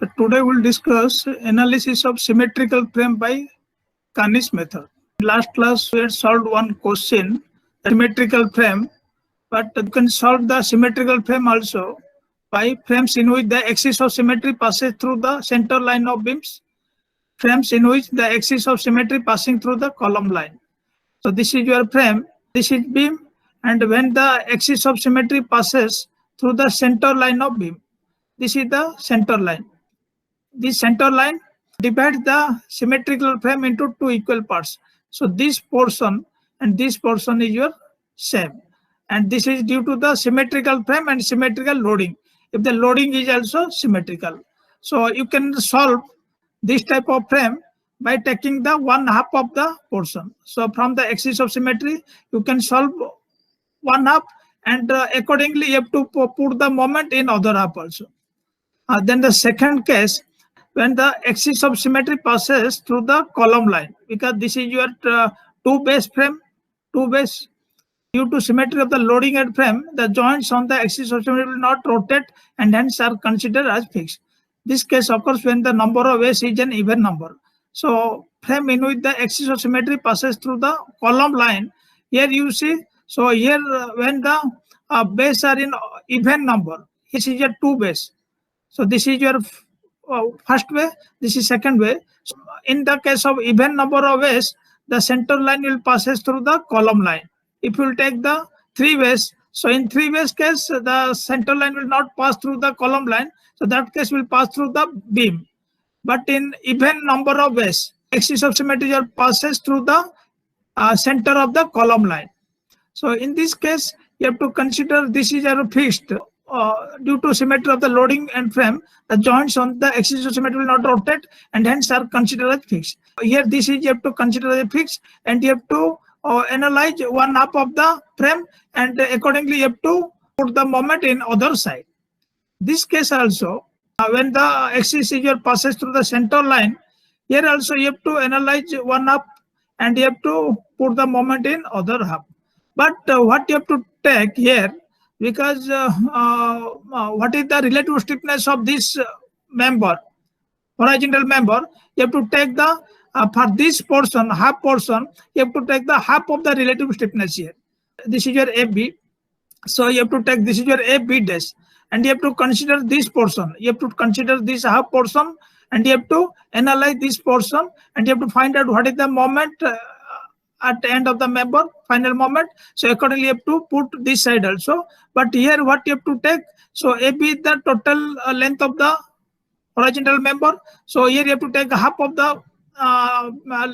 Today we'll discuss analysis of symmetrical frame by Kani's method. Last class we had solved one question, symmetrical frame, but you can solve the symmetrical frame also by frames in which the axis of symmetry passes through the center line of beams, frames in which the axis of symmetry passing through the column line. So this is your frame, this is beam, and when the axis of symmetry passes through the center line of beam, this is the center line. This center line divides the symmetrical frame into two equal parts. So this portion and this portion is your same. And this is due to the symmetrical frame and symmetrical loading. If the loading is also symmetrical. So you can solve this type of frame by taking the 1/2 of the portion. So from the axis of symmetry, you can solve 1/2 and accordingly you have to put the moment in other half also. Then the second case, when the axis of symmetry passes through the column line, because this is your two base frame, two base. Due to symmetry of the loading and frame, the joints on the axis of symmetry will not rotate and hence are considered as fixed. This case occurs when the number of bases is an even number. So frame in which the axis of symmetry passes through the column line, here you see, so here when the bases are in even number, this is your two base. So this is your first way, this is second way. So in the case of even number of ways, the center line will passes through the column line. If you will take the three ways, so in three ways case, the center line will not pass through the column line. So that case will pass through the beam. But in even number of ways, axis of symmetry passes through the center of the column line. So in this case, you have to consider this is a fixed. Due to symmetry of the loading and frame, the joints on the axis of symmetry will not rotate and hence are considered as fixed. Here this is you have to consider as fixed and you have to analyze 1/2 of the frame and accordingly you have to put the moment in other side. This case also, when the axis passes through the center line, here also you have to analyze 1/2 and you have to put the moment in other half. But what you have to take here, because what is the relative stiffness of this member, horizontal member, you have to take the, for this portion, half portion, you have to take the half of the relative stiffness here. This is your AB. So you have to take, this is your AB dash. And you have to consider this portion. You have to consider this half portion and you have to analyze this portion and you have to find out what is the moment at the end of the member, final moment. So accordingly, you have to put this side also. But here what you have to take, so AB is the total length of the horizontal member. So here you have to take half of the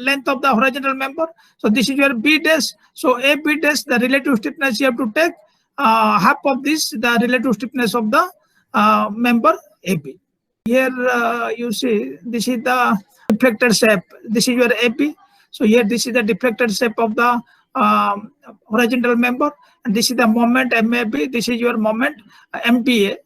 length of the horizontal member. So this is your B dash. So AB dash, the relative stiffness you have to take half of this, the relative stiffness of the member AB. Here you see, this is the deflected shape. This is your AB. So here this is the deflected shape of the horizontal member and this is the moment MAB, this is your moment MBA.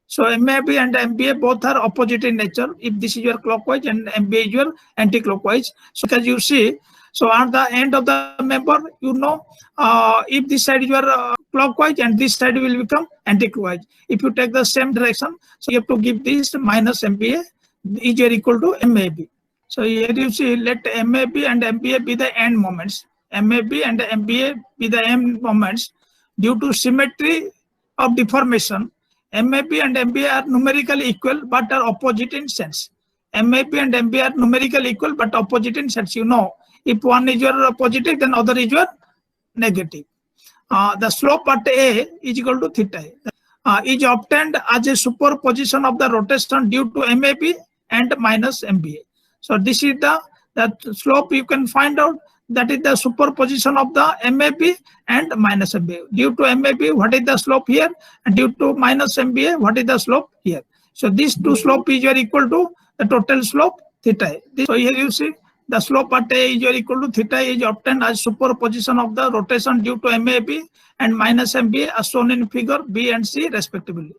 So MAB and MBA both are opposite in nature. If this is your clockwise and MBA is your anti-clockwise. So as you see, so at the end of the member, you know, if this side is your clockwise and this side will become anti-clockwise. If you take the same direction, so you have to give this minus MBA is equal to MAB. So here you see, let MAB and MBA be the end moments. MAB and MBA be the end moments. Due to symmetry of deformation, MAB and MBA are numerically equal but are opposite in sense. MAB and MBA are numerically equal but opposite in sense. You know, if one is your positive, then other is your negative. The slope at A is equal to theta is obtained as a superposition of the rotation due to MAB and minus MBA. So this is the slope you can find out, that is the superposition of the MAB and minus MBA. Due to MAB, what is the slope here? And due to minus MBA, what is the slope here? So these two slope is equal to the total slope theta. So here you see the slope at A is equal to theta is obtained as superposition of the rotation due to MAB and minus MBA as shown in figure B and C respectively.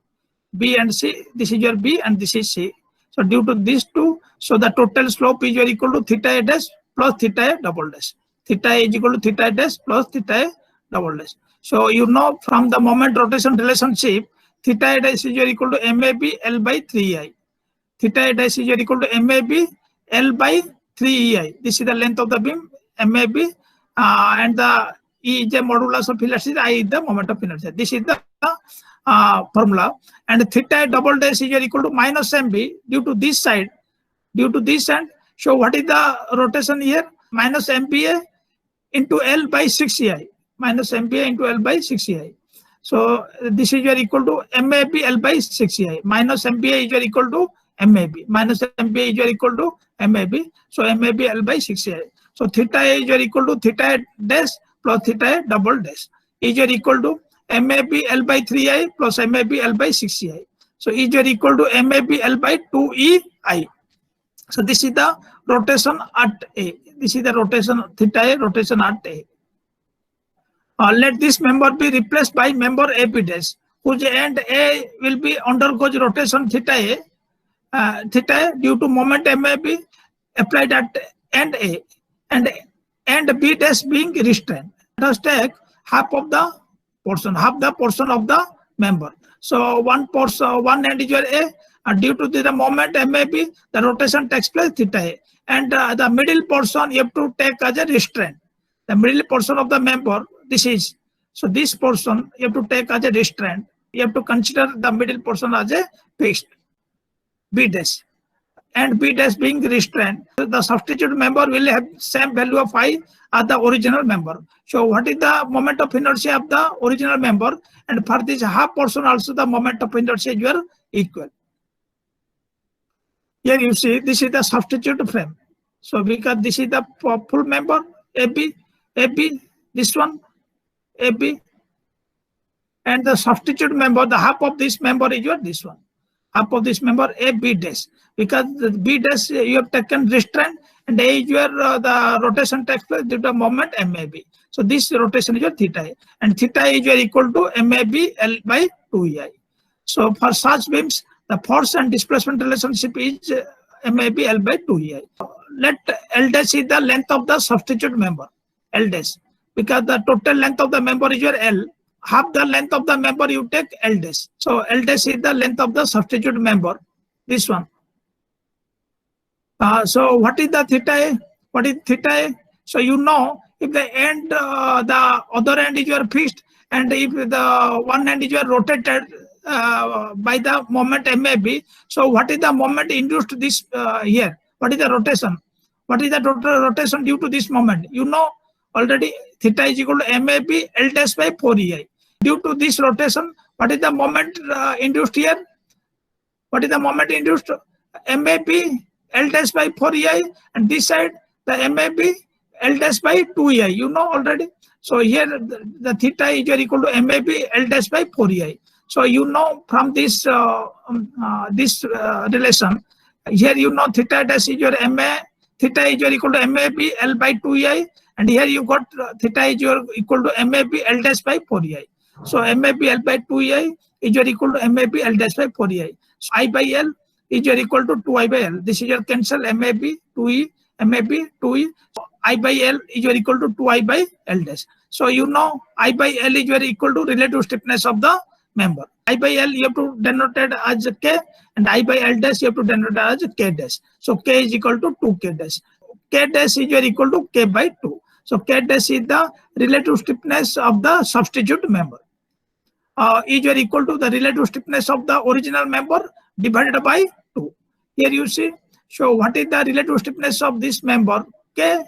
B and C, this is your B and this is C. So due to these two, so the total slope is equal to theta A dash plus theta A double dash. Theta A is equal to theta A dash plus theta A double dash. So you know from the moment rotation relationship, theta A dash is equal to MAB L by 3I. theta A dash is equal to MAB L by 3EI. This is the length of the beam, MAB, and the E is the modulus of inertia, I is the moment of inertia. This is the formula. And theta double dash is equal to minus MB due to this side, So what is the rotation here? Minus MBA into L by 6EI. Minus MBA into L by 6EI. So this is equal to MAB L by 6EI. Minus MBA is equal to MAB. Minus MBA is equal to MAB. So MAB L by 6EI. So theta A is equal to theta dash plus theta double dash is equal to MAB L by 3I plus MAB L by 6EI. So is equal to MAB L by 2EI. So this is the rotation at A. This is the rotation theta A, rotation at A. Let this member be replaced by member AB dash, whose end A will be undergoes rotation theta A due to moment MAB applied at end A, and end B dash being restrained. Let us take half the portion of the member. So one end is your A, and due to the moment MAB, the rotation takes place theta A, and the middle portion you have to take as a restraint. The middle portion of the member, this portion you have to take as a restraint. You have to consider the middle portion as a fixed B dash, and B dash being restrained. The substitute member will have same value of I as the original member. So what is the moment of inertia of the original member? And for this half portion also the moment of inertia is equal. Here you see this is the substitute frame. So because this is the full member AB, this one AB, and the substitute member, the half of this member is this one. Half of this member AB dash, because the B dash you have taken restraint, and A is where the rotation takes place due to the moment MAB. So this rotation is your theta A, and theta A is equal to MAB L by 2EI. So for such beams, the force and displacement relationship is MAB L by 2EI. Let L dash is the length of the substitute member, L dash, because the total length of the member is your L. Half the length of the member you take L dash. So L dash is the length of the substitute member, this one. So what is the theta A? What is theta A? So you know if the end, the other end is your fixed, and if the one end is your rotated by the moment MAB. So what is the moment induced this here? What is the rotation? What is the total rotation due to this moment? You know already theta is equal to MAB L dash by 4EI. Due to this rotation, what is the moment induced here? What is the moment induced? MAB L dash by 4EI, and this side the MAB L dash by 2EI. You know already. So here the theta is equal to MAB L dash by 4EI. So you know from this relation, here you know theta dash is your theta is equal to MAB L by 2EI, and here you got theta is equal to MAB L dash by 4EI. So MAB L by 2EI is equal to MAB L dash by 4EI. So I by L is equal to 2I by L. This is your cancel MAB 2E, MAB 2E. So I by L is equal to 2I by L dash. So you know I by L is equal to relative stiffness of the member. I by L you have to denote it as K, and I by L dash you have to denote it as K dash. So K is equal to 2K dash. K dash is equal to K by 2. So K dash is the relative stiffness of the substitute member. Is equal to the relative stiffness of the original member divided by 2. Here you see. So what is the relative stiffness of this member? K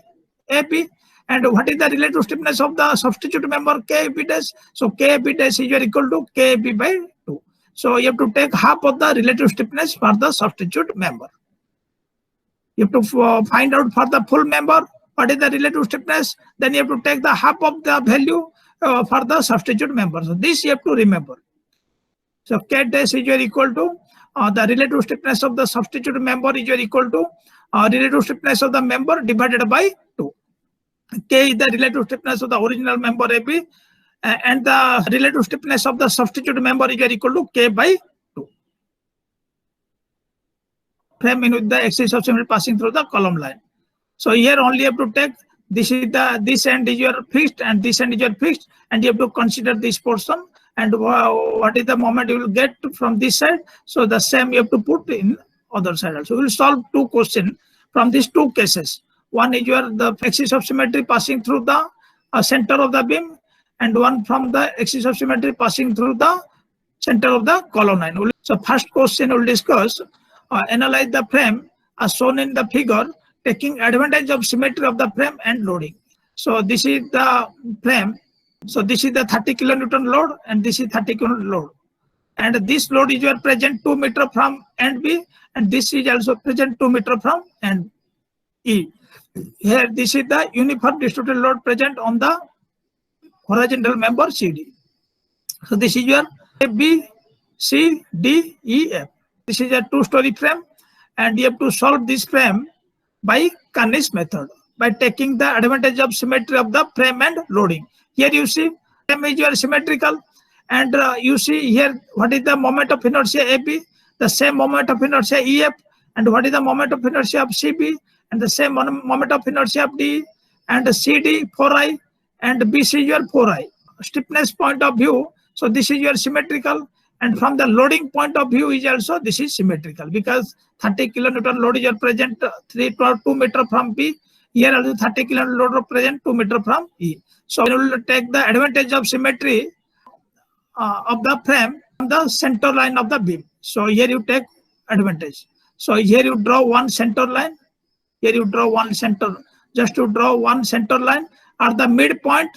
AB. And what is the relative stiffness of the substitute member? KB dash. So KB dash is equal to KB by 2. So you have to take half of the relative stiffness for the substitute member. You have to find out for the full member what is the relative stiffness. Then you have to take the half of the value for the substitute member. So this you have to remember. So K dash is equal to the relative stiffness of the substitute member is equal to relative stiffness of the member divided by 2. K is the relative stiffness of the original member AB, and the relative stiffness of the substitute member is equal to K by 2. Frame in with the axis of symmetry passing through the column line. So here only you have to take this end is your fixed, and this end is your fixed, and you have to consider this portion, and what is the moment you will get from this side. So the same you have to put in other side also. We will solve two questions from these two cases. One is the axis of symmetry passing through the center of the beam, and one from the axis of symmetry passing through the center of the column line. So first question we will discuss, analyze the frame as shown in the figure, taking advantage of symmetry of the frame and loading. So this is the frame. So this is the 30 kilonewton load, and this is 30 kilonewton load. And this load is present 2 meters from end B, and this is also present 2 meters from end E. Here, this is the uniform distributed load present on the horizontal member CD. So this is your A, B, C, D, E, F. This is a two-story frame, and you have to solve this frame by Kani's method, by taking the advantage of symmetry of the frame and loading. Here you see frame is symmetrical, and you see here what is the moment of inertia AB, the same moment of inertia EF, and what is the moment of inertia of CB, and the same moment of inertia of D, and CD 4I, and BC your 4I. Stiffness point of view, so this is your symmetrical, and from the loading point of view is also this is symmetrical, because 30 kilonewton load is present 2 meters from B. Here also 30 kilonewton load present 2 meters from E. So we will take the advantage of symmetry of the frame from the center line of the beam. So here you take advantage. So here you draw one center line. Here you draw one center. Just to draw one center line at the midpoint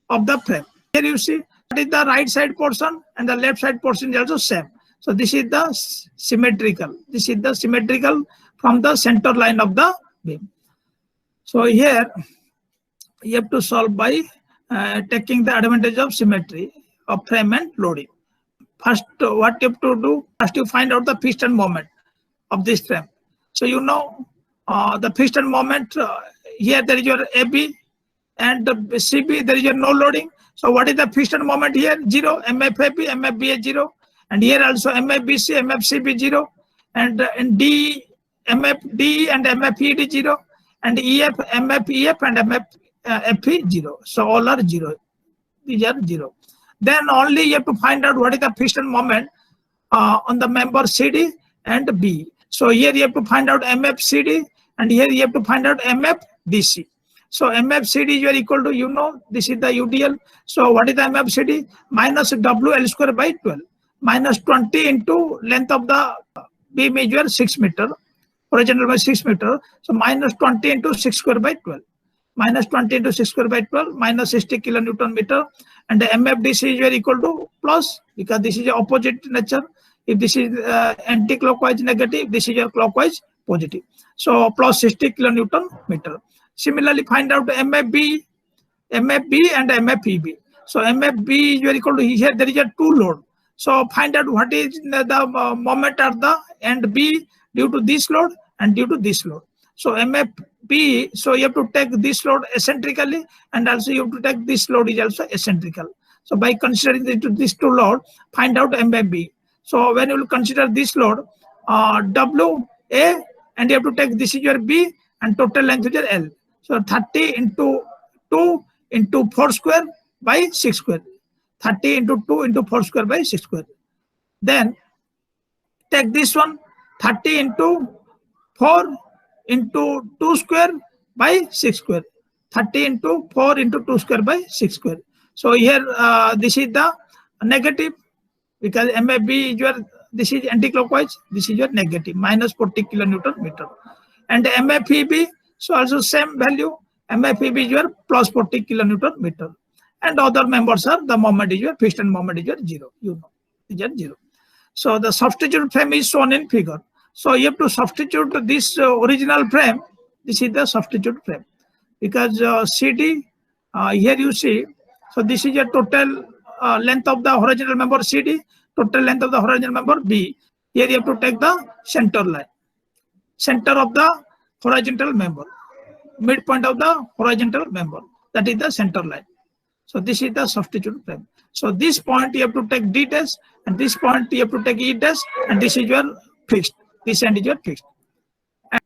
of the frame. Here you see what is the right side portion, and the left side portion is also same. So this is the symmetrical. This is the symmetrical from the center line of the beam. So here you have to solve by taking the advantage of symmetry of frame and loading. First, what you have to do? First, you find out the piston moment of this frame. So you know the piston moment. Here there is your AB, and the CB there is your no loading. So what is the piston moment here? 0. MFAB, MFBA 0, and here also MFBC, MFCB 0, and in D, MFD and MFED 0, and EF, MFEF and MFFE 0. So all are 0. These are 0. Then only you have to find out what is the piston moment on the member CD and B. So here you have to find out MFCD, and here you have to find out MFDC. So MFCD is equal to, you know, this is the UDL. So what is the MFCD? Minus WL square by 12. Minus 20 into length of the beam is 6 meter. Horizontal by 6 meter. So minus 20 into 6 square by 12. Minus 20 into 6 square by 12, minus 60 kilonewton meter. And the MFDC is equal to plus, because this is opposite nature. If this is anti-clockwise negative, this is your clockwise positive. So plus 60 kilonewton meter. Similarly, find out MFB and MFEB. So MFB is equal to, here there is a two load. So find out what is the moment at the end B due to this load and due to this load. So MFB, so you have to take this load eccentrically, and also you have to take this load is also eccentrical. So by considering these two load, find out MFB. So when you will consider this load, WA, and you have to take this is your B, and total length is your L. So 30 into 2 into 4 square by 6 square. 30 into 2 into 4 square by 6 square. Then take this one, 30 into 4 into 2 square by 6 square. 30 into 4 into 2 square by 6 square. So here this is the negative, because MFB is your, this is anti-clockwise, this is your negative, minus 40 kilonewton meter. And MFEB, so also same value, MFEB is your plus 40 kilonewton meter. And other members are, the moment is your, piston moment is your 0, you know, is your 0. So the substitute frame is shown in figure. So you have to substitute this original frame. This is the substitute frame, because CD, here you see, so this is your total length of the horizontal member CD, total length of the horizontal member B. Here you have to take the center line, center of the horizontal member, midpoint of the horizontal member, that is the center line. So this is the substitute frame. So this point you have to take D dash, and this point you have to take E dash, and this is your fixed. This end is your fixed. And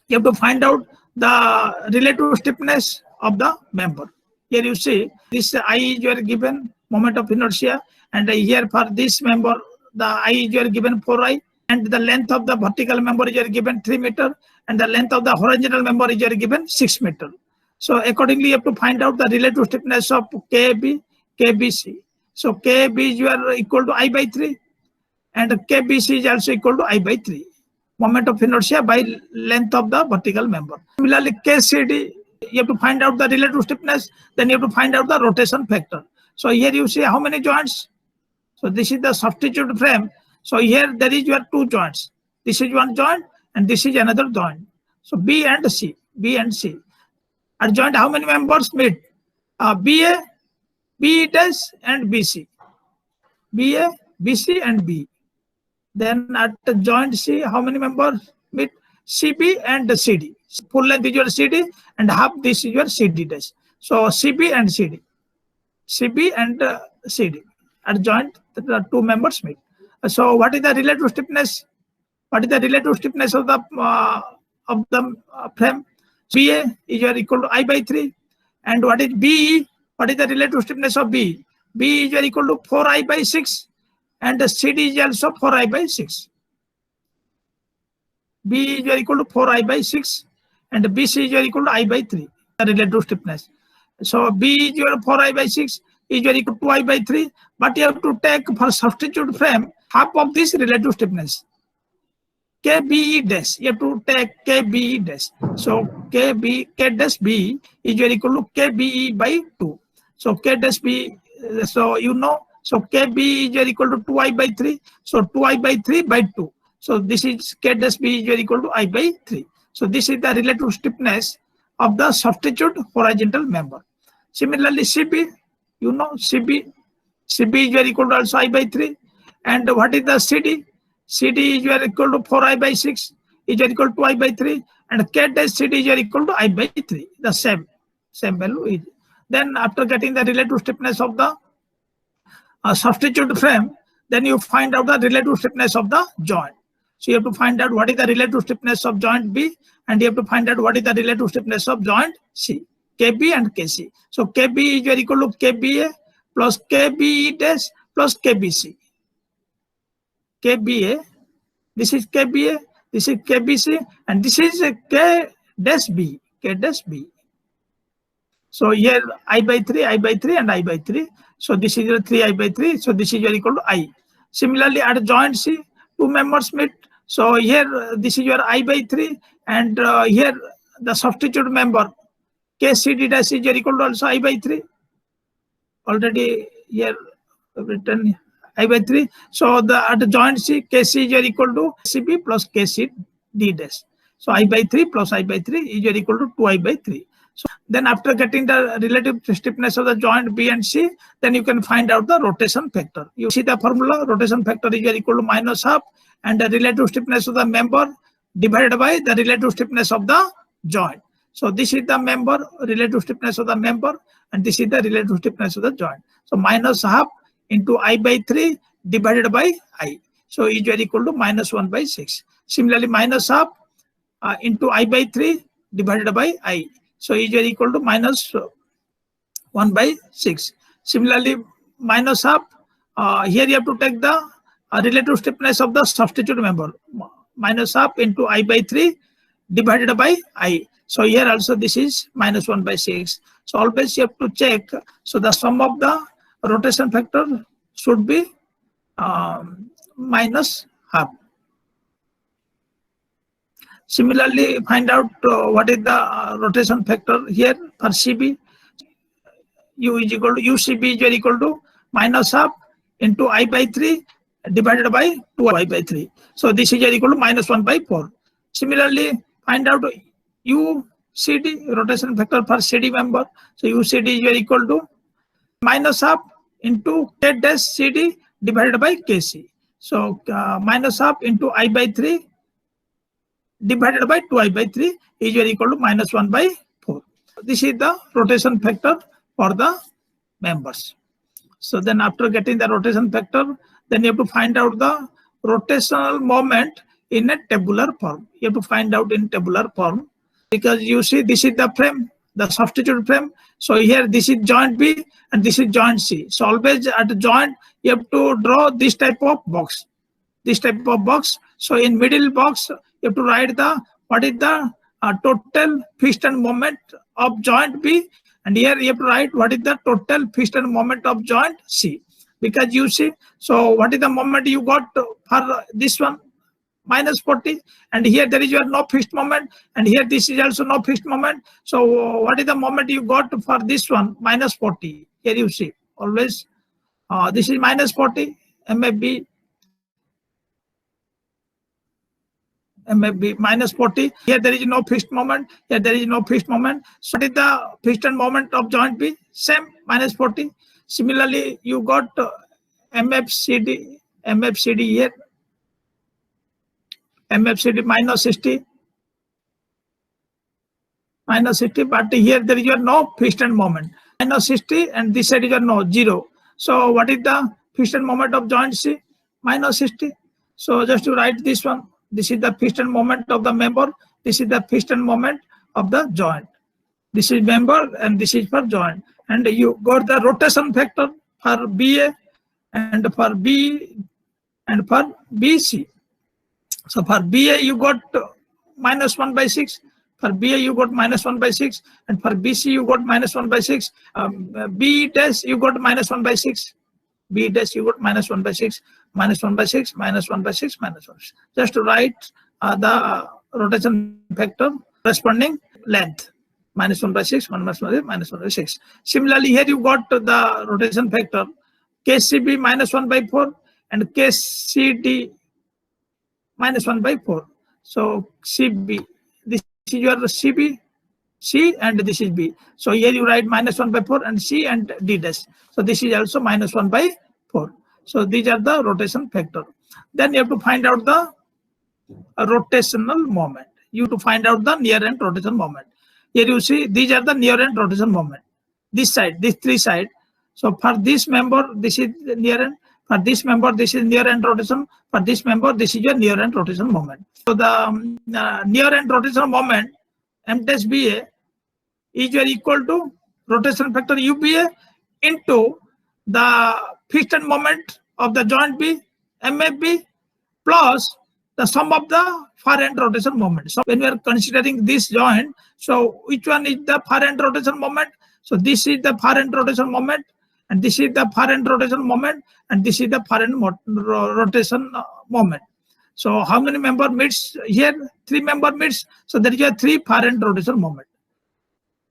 you have to find out the relative stiffness of the member. Here you see this I is your given moment of inertia, and here for this member the I is your given 4I, and the length of the vertical member is given 3 meters, and the length of the horizontal member is given 6 meters. So accordingly, you have to find out the relative stiffness of KB, KBC. So KB is equal to I by 3, and KBC is also equal to I by 3. Moment of inertia by length of the vertical member. Similarly, KCD, you have to find out the relative stiffness, then you have to find out the rotation factor. So here you see how many joints. So this is the substitute frame. So here there is your 2 joints. This is one joint and this is another joint. So B and C. At joint, how many members meet? BA, B dash and BC. BA, BC and B. Then at the joint C, how many members meet? CB and CD. Full length is your CD and half this is your CD dash. So CB and CD. CB and CD. At joint, the 2 members meet. So what is the relative stiffness? What is the relative stiffness of the frame? BA is equal to I by 3. And what is BE? What is the relative stiffness of B? B is equal to 4I by 6. And the CD is also 4I by 6. B is equal to 4I by 6. And BC is equal to I by 3. The relative stiffness. So B is 4I by 6 is equal to 2I by 3. But you have to take for substitute frame half of this relative stiffness. KBE dash. You have to take KBE dash. So K dash B is equal to KBE by 2. So K dash B, so you know, so KB is equal to 2I by 3. So 2I by 3 by 2. So this is K dash B is equal to I by 3. So this is the relative stiffness of the substitute horizontal member. Similarly, CB, you know, CB is equal to also I by 3. And what is the CD? CD is equal to 4I by 6 is equal to I by 3. And K dash CD is equal to I by 3. The same value is. Then after getting the relative stiffness of the substitute frame, then you find out the relative stiffness of the joint. So you have to find out what is the relative stiffness of joint B, and you have to find out what is the relative stiffness of joint C, KB and KC. So KB is equal to KBA plus KBE dash plus KBC. KBA, this is KBA, this is KBC, and this is K dash B. So here I by 3, and I by 3. So this is your 3I by 3. So this is your equal to I. Similarly, at joint C, 2 members meet. So here this is your I by 3, and here the substitute member KCD dash is equal to also I by 3. Already here written I by 3. So at the joint C, KC is equal to CB plus KCD dash. So I by 3 plus I by 3 is equal to 2I by 3. So then after getting the relative stiffness of the joint B and C, then you can find out the rotation factor. You see the formula, rotation factor is equal to minus half, and the relative stiffness of the member divided by the relative stiffness of the joint. So this is the member, relative stiffness of the member, and this is the relative stiffness of the joint. So minus half into I by 3 divided by I. So is equal to minus 1 by 6. Similarly, minus half into I by 3 divided by I. So is equal to minus 1 by 6. Similarly, minus half, here you have to take the relative stiffness of the substitute member. Minus half into I by 3 divided by I. So here also this is minus 1 by 6. So always you have to check. So the sum of the rotation factor should be minus half. Similarly, find out what is the rotation factor here for CB. U is equal to UCB is equal to minus half into I by 3 divided by 2I by 3. So this is equal to minus 1 by 4. Similarly, find out UCD, rotation factor for CD member. So UCD is equal to minus half into K dash CD divided by KC. So minus half into I by 3 divided by 2I by 3 is equal to minus 1 by 4. This is the rotation factor for the members. So then after getting the rotation factor, then you have to find out the rotational moment in a tabular form. You have to find out in tabular form, because you see this is the frame, the substitute frame. So here this is joint B and this is joint C. So always at the joint you have to draw this type of box. this type of box. So in middle box, you have to write what is the total piston moment of joint B, and here you have to write what is the total piston moment of joint C. Because you see, so what is the moment you got for this one? Minus 40, and here there is your no fixed moment, and here this is also no fixed moment. So what is the moment you got for this one? Minus 40. Here you see always this is minus 40 MFB minus 40. Here there is no fixed moment. Here there is no fixed moment. So what is the piston moment of joint B? Same, minus 40. Similarly, you got MFCD here. MFCD minus 60, but here there is your no piston moment. Minus 60, and this side is your no, 0. So what is the piston moment of joint C? Minus 60. So just to write this one. This is the piston moment of the member. This is the piston moment of the joint. This is member and this is for joint. And you got the rotation factor for BA and for B and for BC. So for BA you got minus 1 by 6. For BA you got minus 1 by 6. And for BC you got minus 1 by 6. B dash you got minus 1 by 6. B dash you got minus 1 by 6. Minus 1 by 6, minus 1 by 6, minus 1. Just to write the rotation factor corresponding length. Minus 1 by 6, minus 1 by 6. Similarly, here you got the rotation factor KCB minus 1 by 4 and KCD minus 1 by 4. So CB, this is your CB, C, and this is B. So here you write minus 1 by 4 and C and D dash. So this is also minus 1 by 4. So these are the rotation factor. Then you have to find out the rotational moment. You have to find out the near end rotation moment. Here you see these are the near end rotation moment. This side, these three sides. So for this member, this is near end. For this member, this is near end rotation. For this member, this is your near end rotation moment. So the near end rotation moment, M dash BA, is equal to rotation factor UBA into the piston moment of the joint B, MFB, plus the sum of the far end rotation moment. So when we are considering this joint, so which one is the far end rotation moment? So this is the far end rotation moment, and this is the far end rotation moment, and this is the far end rotation moment. So how many member meets here? 3 member meets. So there is a 3 far end rotation moment.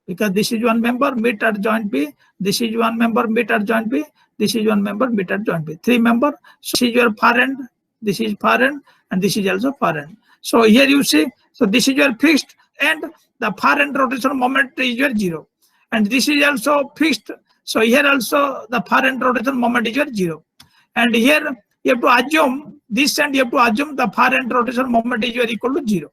Because this is one member meet at joint B, this is one member meet at joint B, this is one member meet at joint B. 3 member. So this is your far end, this is far end, and this is also far end. So here you see, so this is your fixed, and the far end rotation moment is your 0. And this is also fixed. So here also the far end rotation moment is your 0. And here you have to assume this, and you have to assume the far end rotation moment is your equal to 0.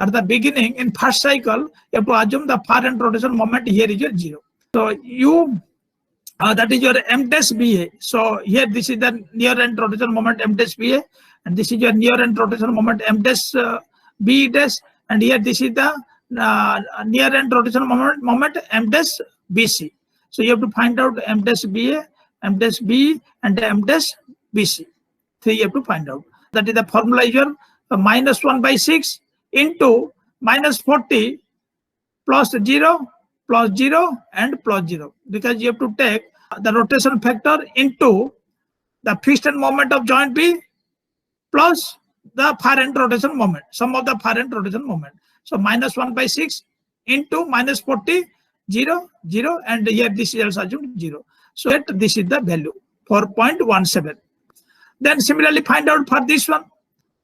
At the beginning, in first cycle, you have to assume the far end rotation moment here is your 0. So you, that is your M dash BA. So here this is the near end rotation moment M dash BA, and this is your near end rotation moment M dash B dash, and here this is the near end rotation moment M dash BC. So you have to find out M dash BA, M dash B, and M dash BC. 3 you have to find out. That is the formula is your minus 1 by 6 into minus 40 plus 0 plus 0 and plus 0, because you have to take the rotation factor into the piston moment of joint B plus the far end rotation moment, sum of the far end rotation moment. So minus 1 by 6 into minus 40, 0, 0, and here this is also assumed 0. So this is the value, 4.17. Then similarly find out for this one.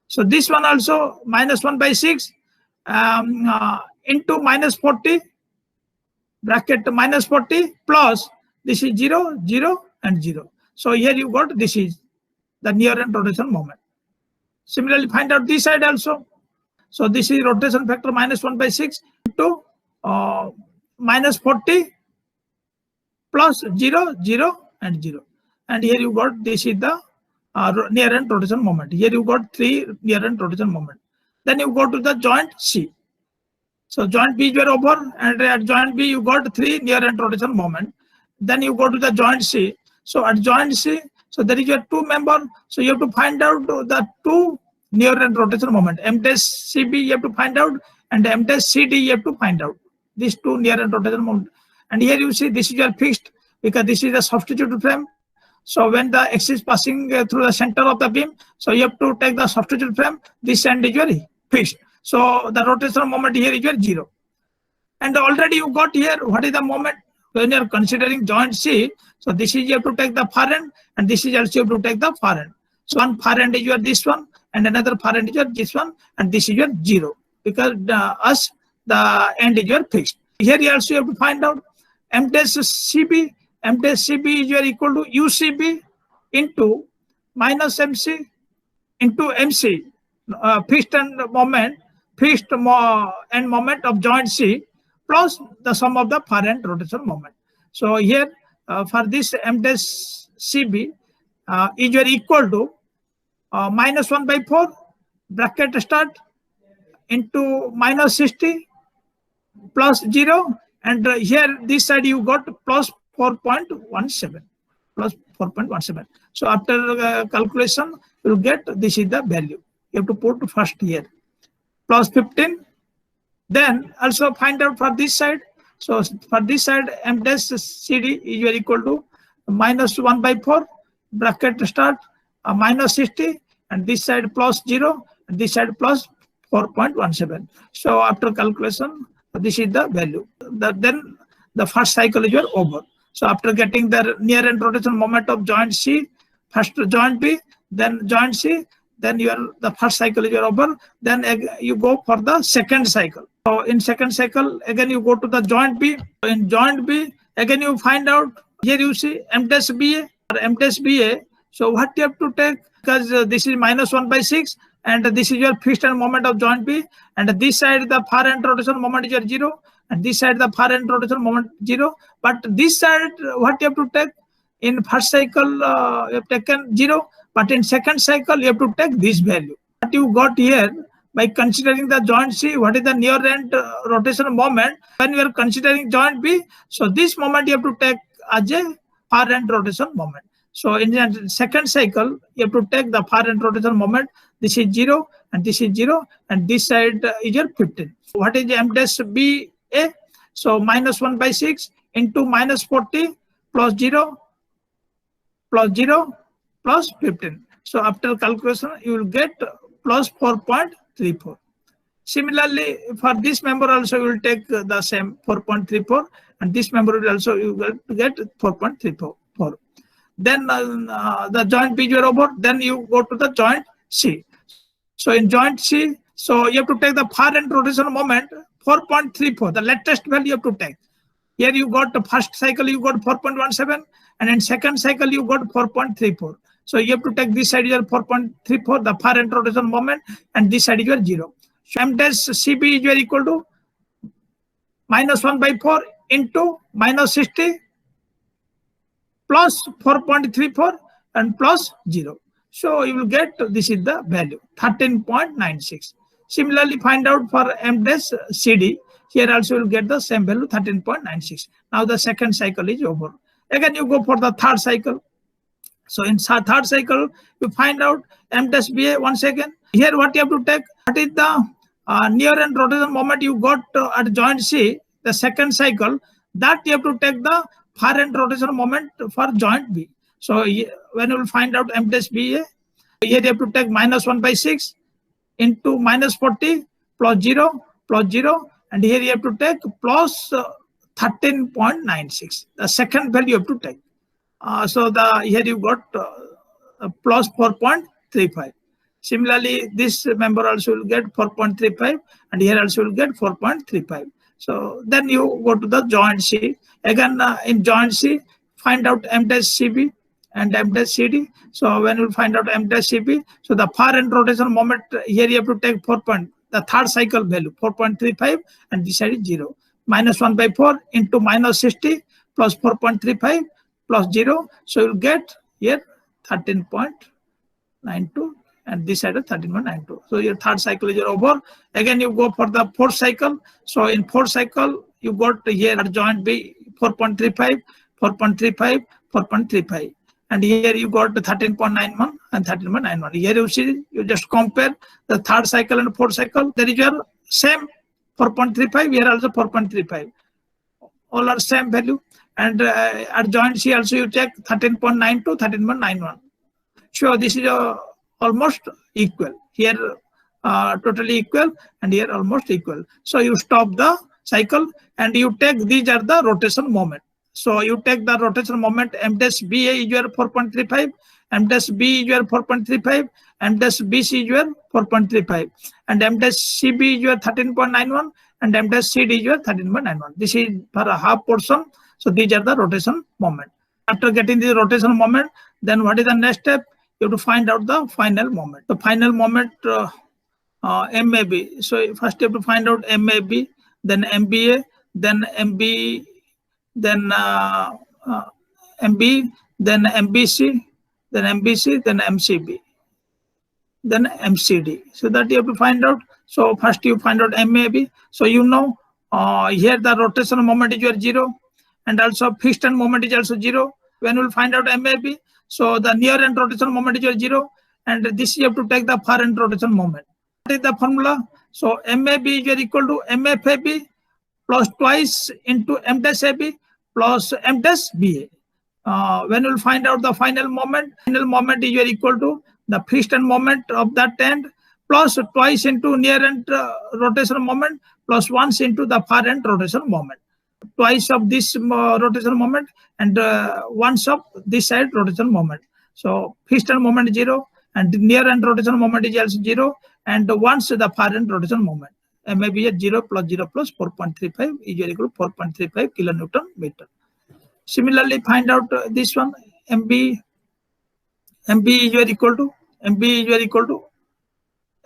So this one also minus 1 by 6 into minus 40, bracket minus 40 plus this is 0, 0, and 0. So here you got this is the near end rotation moment. Similarly find out this side also. So this is rotation factor minus 1 by 6 into minus 40 plus 0, 0, and 0. And here you got this is the near end rotation moment. Here you got 3 near end rotation moment. Then you go to the joint C. So joint B is your over, and at joint B you got 3 near end rotation moment. Then you go to the joint C. So at joint C, So there is your two member. So you have to find out the two near end rotational moment. M dash CB you have to find out, and M dash CD you have to find out. These two near end rotational moment. And here you see this is your fixed, because this is a substituted frame. So when the X is passing through the center of the beam, so you have to take the substituted frame. This end is your fixed. So the rotational moment here is your 0. And already you got here what is the moment when you are considering joint C. So this is you have to take the far end, and this is also you have to take the far end. So one far end is your this one, and another far end is your this one, and this is your 0, because the end is your fixed. Here you also have to find out M dash CB. M dash CB is your equal to UCB into minus MC into MC, fixed end moment, fixed end moment of joint C, plus the sum of the far end rotational moment. So here for this M dash CB is your equal to minus 1 by 4 bracket start into minus 60 plus 0, and here this side you got plus 4.17, plus 4.17. So after calculation you will get this is the value. You have to put first here plus 15. Then also find out for this side. So for this side M dash CD is equal to minus 1 by 4 bracket start minus 60, and this side plus 0, and this side plus 4.17. So after calculation this is the value. Then the first cycle is your over. So after getting the near end rotational moment of joint C, first joint B, then joint C, then the first cycle is your over. Then you go for the second cycle. So in second cycle again you go to the joint B. In joint B again you find out, here you see M dash BA or M dash BA. So what you have to take, because this is minus 1 by 6, and this is your fixed end moment of joint B, and this side the far end rotational moment is your 0, and this side the far end rotational moment 0. But this side what you have to take, in first cycle you have taken 0, but in second cycle you have to take this value. What you got here by considering the joint C, what is the near end rotational moment when you are considering joint B? So this moment you have to take as a far end rotational moment. So in the second cycle you have to take the far end rotational moment. This is 0 and this is 0, and this side is your 15. What is M dash BA? So minus 1 by 6 into minus 40 plus 0 plus 15. So after calculation you will get plus 4.34. Similarly for this member also you will take the same 4.34, and this member will also you will get 4.34. Then the joint B is over. Then you go to the joint C. So in joint C, so you have to take the far end rotational moment 4.34, the latest value you have to take. Here you got the first cycle you got 4.17, and in second cycle you got 4.34. So you have to take this side your 4.34, the far end rotational moment, and this side is your 0. So M dash CB is equal to minus 1 by 4 into minus 60 plus 4.34 and plus 0. So you will get, this is the value, 13.96. Similarly find out for M dash CD. Here also you will get the same value, 13.96. Now the second cycle is over. Again you go for the third cycle. So in third cycle you find out M dash BA once again. Here what you have to take, what is the near end rotational moment you got at joint C, the second cycle, that you have to take the far end rotational moment for joint B. So when you will find out M dash BA, here you have to take minus 1 by 6 into minus 40 plus 0, and here you have to take plus 13.96. The second value you have to take. So here you got plus 4.35. Similarly, this member also will get 4.35, and here also will get 4.35. So then you go to the joint C. Again in joint C, find out M dash CB and M dash CD. So when you find out M dash CB, so the far end rotational moment, here you have to take the third cycle value 4.35, and this side is 0. Minus 1 by 4 into minus 60 plus 4.35 plus 0. So you will get here 13.92, and this side is 13.92. So your third cycle is over. Again you go for the fourth cycle. So in fourth cycle you got here at joint B 4.35, 4.35, 4.35. and here you got 13.91 and 13.91. Here you see, you just compare the third cycle and fourth cycle. There is your same 4.35. Here also 4.35. All are same value. And at joint C also you check 13.9 to 13.91. So this is almost equal. Here totally equal, and here almost equal. So you stop the cycle and you take, these are the rotation moment. So you take the rotation moment, M dash BA is your 4.35, M dash B is your 4.35, M dash BC is your 4.35, and M dash CB is your 13.91, and M dash CD is your 13.91. This is for a half portion. So these are the rotation moment. After getting the rotation moment, then what is the next step? You have to find out the final moment. The final moment MAB. So first you have to find out MAB, then MBA, then MB, then MB, then MBC, then MBC, then MCB, then MCD. So that you have to find out. So first you find out MAB. So you know here the rotational moment is your 0, and also piston moment is also 0. When we will find out MAB, so the near end rotational moment is your 0, and this you have to take the far end rotational moment. What is the formula? So MAB is equal to MFAB plus twice into M dash AB plus M dash BA. When we will find out the final moment is equal to the piston moment of that end plus twice into near end rotational moment plus once into the far end rotational moment. Twice of this rotational moment and once of this side rotational moment. So piston moment 0, and near end rotational moment is also 0, and once the far end rotational moment. MAB is 0 plus 0 plus 4.35 is equal to 4.35 kilonewton meter. Similarly, find out this one, MB is equal to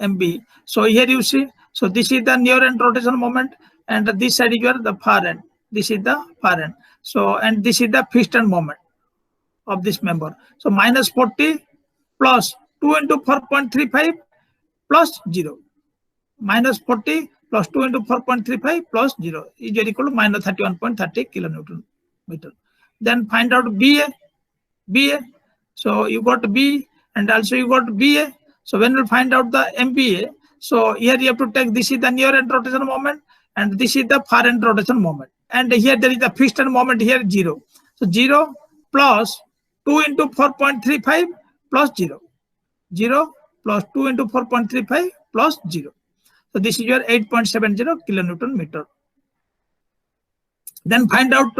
MB. So here you see, so this is the near end rotational moment, and this side is the far end. This is the far end. So, and this is the piston moment of this member. So minus 40 plus 2 into 4.35 plus 0. Minus 40 plus 2 into 4.35 plus 0 is equal to minus 31.30 kilonewton meter. Then find out BA. So you got B and also you got BA. So when we find out the MBA, so here you have to take, this is the near end rotation moment and this is the far end rotation moment. And here there is the piston moment here 0. So 0 plus 2 into 4.35 plus 0. 0 plus 2 into 4.35 plus 0. So this is your 8.70 kilonewton meter. Then find out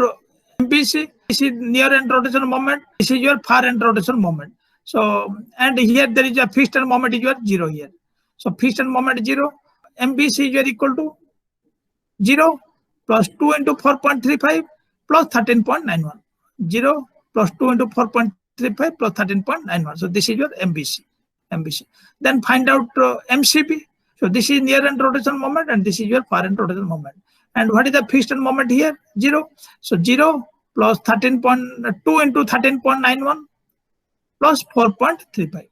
MBC. This is near end rotation moment. This is your far end rotation moment. So, and here there is a piston moment is your 0 here. So piston moment 0. MBC is equal to 0 plus 2 into 4.35 plus 13.91. 0 plus 2 into 4.35 plus 13.91. So this is your MBC. Then find out MCB. So this is near end rotation moment and this is your far end rotation moment. And what is the piston moment here? 0. So 0 plus 13.2 into 13.91 plus 4.35.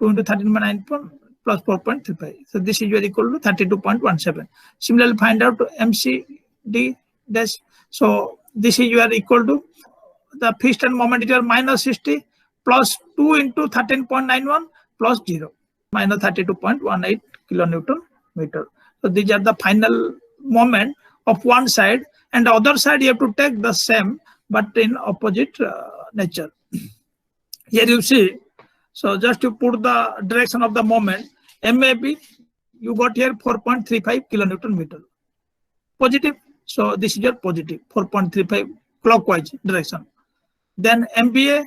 2 into 13.91 plus 4.35. So this is your equal to 32.17. Similarly, find out MCD dash. So this is your equal to the piston moment is your minus 60 plus 2 into 13.91 plus 0. Minus 32.18 kilonewton meter. So these are the final moment of one side, and the other side you have to take the same but in opposite nature. Here you see, so just to put the direction of the moment, MAB, you got here 4.35 kilonewton meter. Positive, so this is your positive, 4.35 clockwise direction. Then MBA,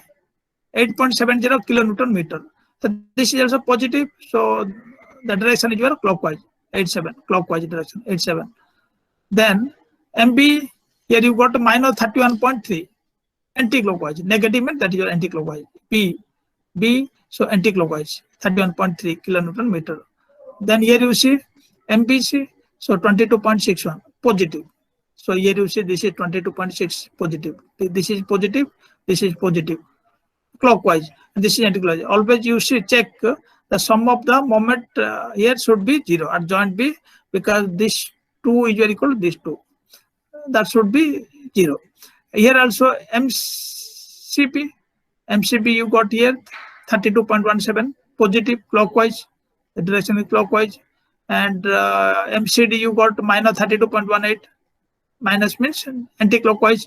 8.70 kilonewton meter. So this is also positive, so the direction is your clockwise, 87, clockwise direction, 87. Then MB, here you got minus 31.3, anti-clockwise, negative means that is your anti-clockwise. B, so anti-clockwise, 31.3 kilonewton meter. Then here you see MBC, so 22.61, positive. So here you see this is 22.6 positive. This is positive, this is positive. Clockwise, and this is anti-clockwise. Always you should check the sum of the moment here should be 0 at joint B, because this 2 is equal to this 2. That should be 0. Here also MCP. MCB you got here 32.17 positive clockwise, the direction is clockwise, and MCD you got minus 32.18, minus means anti-clockwise.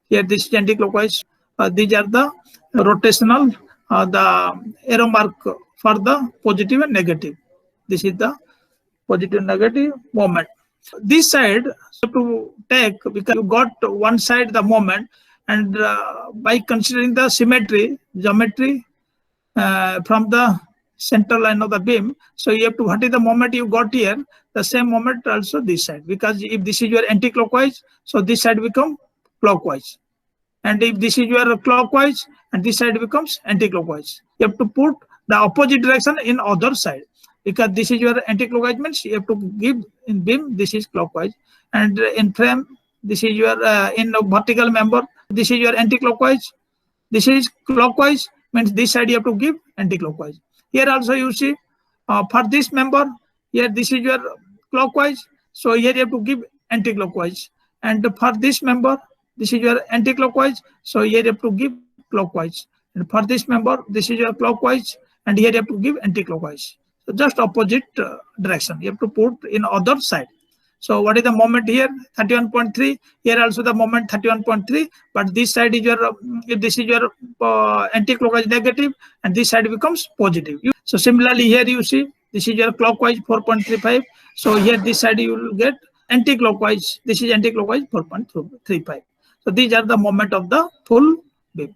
Here this is anti-clockwise. These are the rotational, the arrow mark for the positive and negative. This is the positive negative moment. This side so to take, because you got one side the moment, and by considering the symmetry geometry from the center line of the beam, so you have to, what is the moment you got here, the same moment also this side, because if this is your anti-clockwise, so this side become clockwise, and if this is your clockwise and this side becomes anti-clockwise, you have to put the opposite direction in other side, because this is your anti-clockwise means you have to give in beam this is clockwise, and in frame this is your in vertical member this is your anti-clockwise, this is clockwise means this side you have to give anti-clockwise. Here also you see for this member here this is your clockwise, so here you have to give anti-clockwise, and for this member this is your anti-clockwise, so here you have to give clockwise, and for this member this is your clockwise, and here you have to give anti-clockwise. So just opposite direction you have to put in other side. So what is the moment here? 31.3. Here also the moment 31.3, but this side is your if this is your anti-clockwise negative, and this side becomes positive. So similarly here you see this is your clockwise 4.35. So here this side you will get anti-clockwise. This is anti-clockwise 4.35. So these are the moment of the full beam.